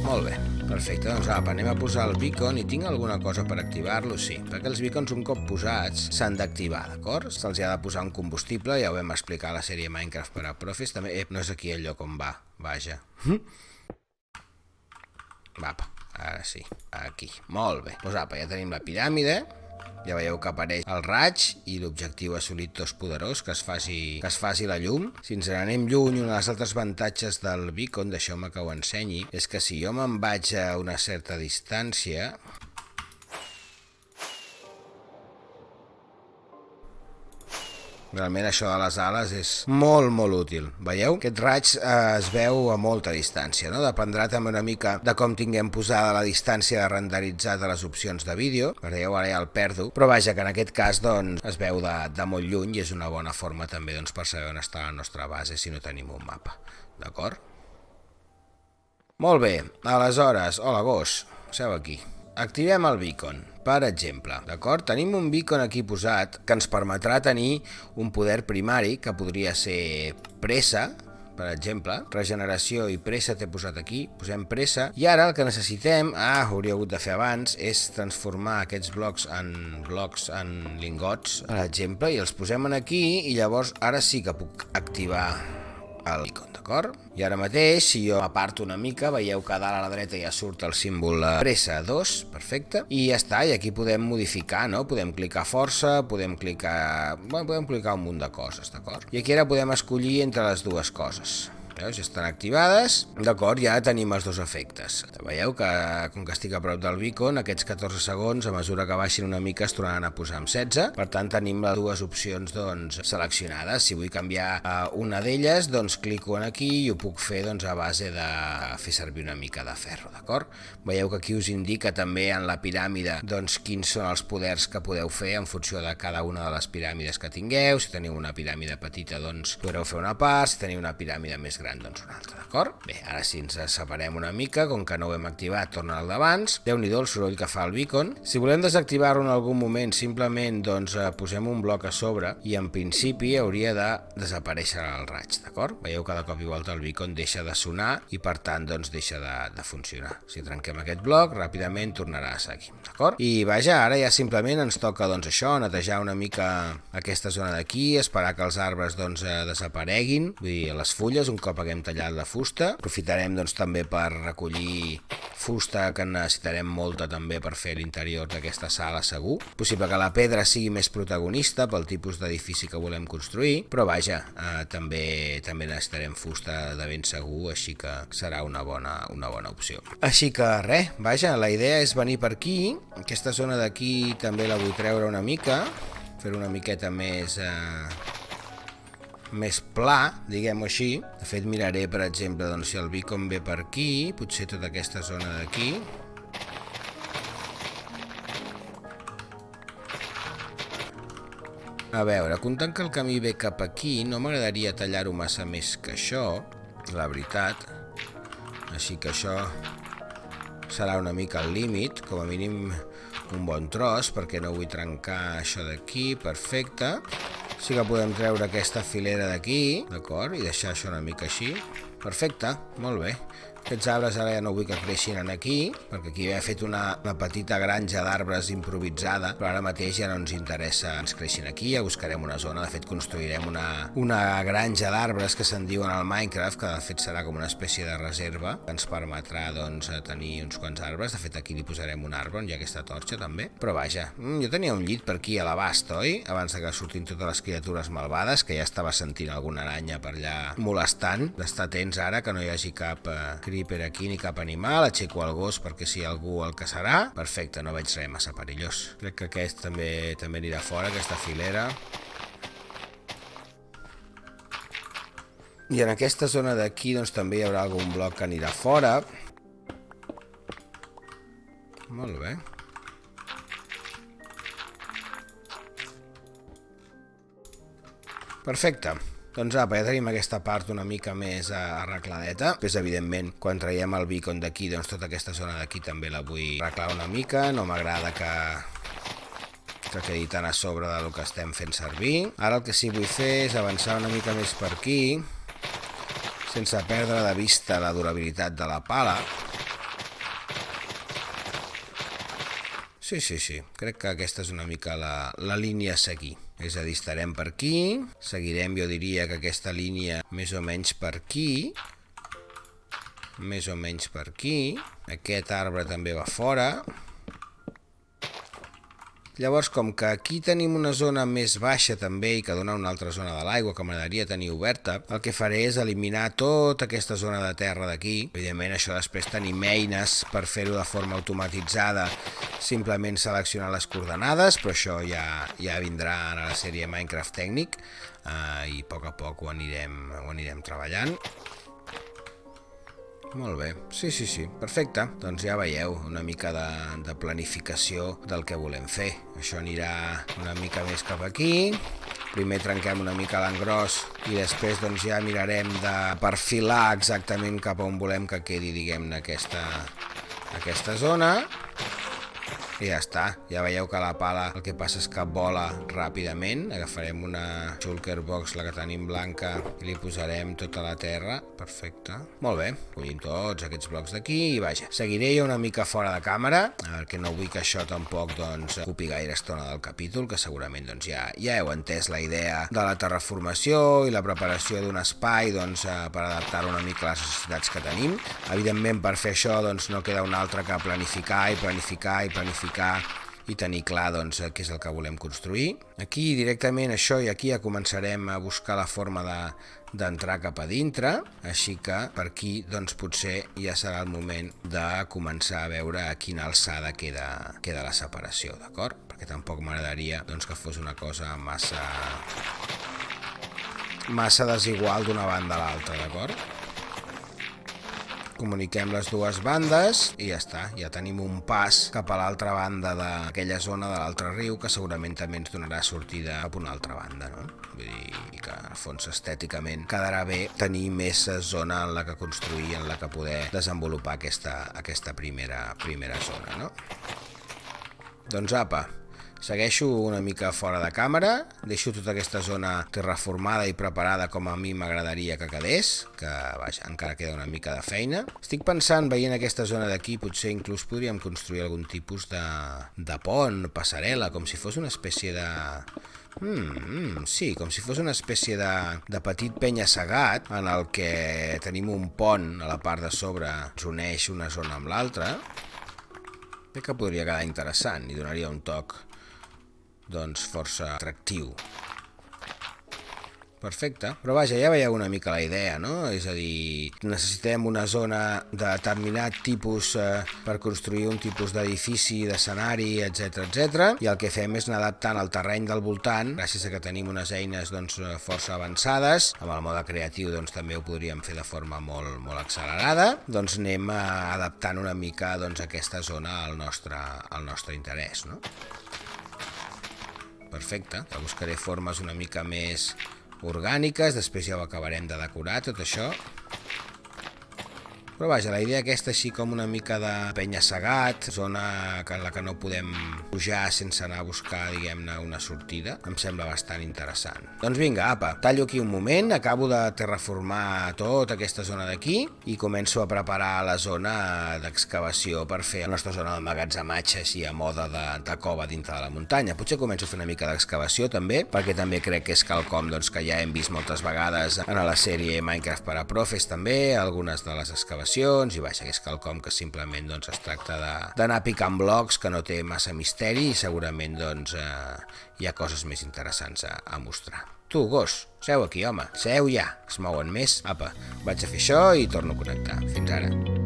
Molt bé, perfecte, doncs apa, anem a posar el beacon i tinc alguna cosa per activar-lo, sí, perquè els beacons un cop posats s'han d'activar, d'acord? Se'ls ha de posar un combustible, ja ho vam explicar a la sèrie Minecraft per a profes, també, no és aquí el lloc on va, vaja. Apa, ara sí, aquí, molt bé, doncs apa, ja tenim la piràmide. Ja veieu que apareix el raig i l'objectiu assolit tos poderós, que es faci la llum. Si ens n'anem lluny, una de les altres avantatges del beacon, deixeu-me que ho ensenyi, és que si jo me'n vaig a una certa distància, realment això de les ales és molt, molt útil. Veieu? Aquest raig es veu a molta distància, no? Dependrà també una mica de com tinguem posada la distància de renderitzat a les opcions de vídeo. Veieu, ara ja el perdo. Però vaja, que en aquest cas doncs, es veu de molt lluny i és una bona forma també doncs, per saber on està la nostra base si no tenim un mapa. D'acord? Molt bé. Aleshores, hola gos, seu aquí. Activem el beacon, per exemple, d'acord? Tenim un beacon aquí posat que ens permetrà tenir un poder primari que podria ser pressa, per exemple, regeneració i pressa t'he posat aquí, posem pressa, i ara el que necessitem, hauria hagut de fer abans, és transformar aquests blocs en lingots, per exemple, i els posem aquí i llavors ara sí que puc activar el beacon, d'acord? I ara mateix, si jo aparto una mica, veieu que a dalt a la dreta ja surt el símbol pressa 2, perfecte, i ja està, i aquí podem modificar, no? Podem clicar força, podem clicar un munt de coses, d'acord? I aquí ara podem escollir entre les dues coses. Veus? Ja estan activades, d'acord, ja tenim els dos efectes. Veieu que com que estic a prop del beacon, aquests 14 segons, a mesura que baixin una mica, es tornaran a posar amb 16, per tant tenim les dues opcions doncs, seleccionades. Si vull canviar una d'elles, doncs clico aquí i ho puc fer doncs, a base de fer servir una mica de ferro, d'acord? Veieu que aquí us indica també en la piràmide doncs, quins són els poders que podeu fer en funció de cada una de les piràmides que tingueu. Si teniu una piràmide petita, doncs podreu fer una part, si teniu una piràmide més gran, doncs una altra, d'acord? Bé, ara si ens separem una mica, com que no ho hem activat, torna al d'abans. Déu-n'hi-do el soroll que fa el beacon. Si volem desactivar-ho en algun moment, simplement doncs, posem un bloc a sobre i en principi hauria de desaparèixer el raig, d'acord? Veieu que de cop i volta el beacon deixa de sonar i per tant doncs, deixa de funcionar. Si trenquem aquest bloc, ràpidament tornarà a seguir, d'acord? I vaja, ara ja simplement ens toca doncs, això, netejar una mica aquesta zona d'aquí, esperar que els arbres doncs, desapareguin, vull dir, les fulles, un cop haguem tallat la fusta. Aprofitarem doncs, també per recollir fusta, que necessitarem molta també per fer l'interior d'aquesta sala segur. Possible que la pedra sigui més protagonista pel tipus d'edifici que volem construir, però vaja, també necessitarem fusta de ben segur, així que serà una bona opció. Així que res, vaja, la idea és venir per aquí, aquesta zona d'aquí també la vull treure una mica, fer una miqueta més pla, diguem-ho així. De fet, miraré, per exemple, doncs, si el beacon ve per aquí, potser tota aquesta zona d'aquí. A veure, comptant que el camí ve cap aquí, no m'agradaria tallar-ho massa més que això, la veritat. Així que això serà una mica al límit, com a mínim un bon tros, perquè no vull trencar això d'aquí, perfecte. Sí que podem treure aquesta filera d'aquí, d'acord? I deixar això una mica així. Perfecte, molt bé. Aquests arbres ara ja no vull que creixin aquí, perquè aquí he fet una petita granja d'arbres improvisada, però ara mateix ja no ens interessa ens creixin aquí, ja buscarem una zona. De fet, construirem una granja d'arbres que se'n diuen al Minecraft, que de fet serà com una espècie de reserva, que ens permetrà doncs, tenir uns quants arbres. De fet, aquí li posarem un arbre on hi ha aquesta torxa també. Però vaja, jo tenia un llit per aquí a l'abast, oi? Abans que surtin totes les criatures malvades, que ja estava sentint alguna aranya per allà molestant. D'estar atents ara, que no hi hagi cap creeper aquí ni cap animal. Aixeco el gos perquè si algú el caçarà. Perfecte, no veig res massa perillós. Crec que aquest també anirà fora, aquesta filera. I en aquesta zona d'aquí doncs, també hi haurà algun bloc que anirà fora. Molt bé. Perfecte. Doncs apa, ja tenim aquesta part una mica més arregladeta. Després, evidentment, quan traiem el beacon d'aquí, doncs tota aquesta zona d'aquí també la vull arreglar una mica. No m'agrada que quedi tan a sobre del que estem fent servir. Ara el que sí vull fer és avançar una mica més per aquí, sense perdre de vista la durabilitat de la pala. Sí, crec que aquesta és una mica la línia a seguir. És a dir, estarem per aquí, seguirem, jo diria que aquesta línia més o menys per aquí, aquest arbre també va fora. Llavors, com que aquí tenim una zona més baixa també i que dona una altra zona de l'aigua que m'agradaria tenir oberta, el que faré és eliminar tota aquesta zona de terra d'aquí. Evidentment, això després tenim eines per fer-ho de forma automatitzada, simplement seleccionar les coordenades, però això ja vindrà en la sèrie Minecraft Tècnic i a poc ho anirem treballant. Molt bé, sí, perfecte. Doncs ja veieu una mica de planificació del que volem fer. Això anirà una mica més cap aquí. Primer trenquem una mica l'engròs i després doncs ja mirarem de perfilar exactament cap on volem que quedi, diguem-ne, aquesta zona. I ja està, ja veieu que la pala el que passa és que vola ràpidament. Agafarem una shulker box, la que tenim blanca, i li posarem tota la terra. Perfecte. Molt bé, collim tots aquests blocs d'aquí i vaja. Seguiré jo una mica fora de càmera, perquè no vull que això tampoc ocupi gaire estona del capítol, que segurament ja heu entès la idea de la terraformació i la preparació d'un espai per adaptar-ho una mica a les necessitats que tenim. Evidentment, per fer això no queda un altre que planificar i tenir clar què és el que volem construir. Aquí directament això i aquí ja començarem a buscar la forma d'entrar cap a dintre, així que per aquí potser ja serà el moment de començar a veure a quina alçada queda la separació, d'acord? Perquè tampoc m'agradaria que fos una cosa massa desigual d'una banda a l'altra, d'acord? Comuniquem les dues bandes i ja està, ja tenim un pas cap a l'altra banda d'aquella zona de l'altre riu que segurament també ens donarà sortida cap a una altra banda, no? Vull dir que al fons estèticament quedarà bé tenir més zona en la que construir, en la que poder desenvolupar aquesta primera zona, no? Doncs apa, segueixo una mica fora de càmera, deixo tota aquesta zona terraformada i preparada com a mi m'agradaria que quedés, que vaja, encara queda una mica de feina. Estic pensant, veient aquesta zona d'aquí, potser inclús podríem construir algun tipus de pont, passarel·la, com si fos una espècie de... Sí, com si fos una espècie de petit penya-segat en el que tenim un pont a la part de sobre, ens uneix una zona amb l'altra. Crec que podria quedar interessant i donaria un toc força atractiu. Perfecte, però vaja, ja veieu una mica la idea, no? És a dir, necessitem una zona de determinat tipus per construir un tipus d'edifici, d'escenari, etc. I el que fem és anar adaptant el terreny del voltant, gràcies a que tenim unes eines força avançades. Amb el mode creatiu també ho podríem fer de forma molt accelerada. Anem adaptant una mica aquesta zona al nostre interès, no? Perfecte, buscaré formes una mica més orgàniques, després ja ho acabarem de decorar tot això. Però vaja, la idea aquesta així com una mica de penya-segat, zona en la que no podem pujar sense anar a buscar, diguem-ne, una sortida, em sembla bastant interessant. Doncs vinga, apa, tallo aquí un moment, acabo de terraformar tota aquesta zona d'aquí i començo a preparar la zona d'excavació per fer la nostra zona d'emmagatzematge així a moda de cova dintre de la muntanya. Potser començo a fer una mica d'excavació també, perquè també crec que és quelcom que ja hem vist moltes vegades en la sèrie Minecraft per a Profes també, algunes de les excavacions, i vaja, que és quelcom que simplement es tracta d'anar picant blocs, que no té massa misteri i segurament hi ha coses més interessants a mostrar. Tu, gos, seu aquí, home, seu ja, es mouen més. Apa, vaig a fer això i torno a connectar. Fins ara.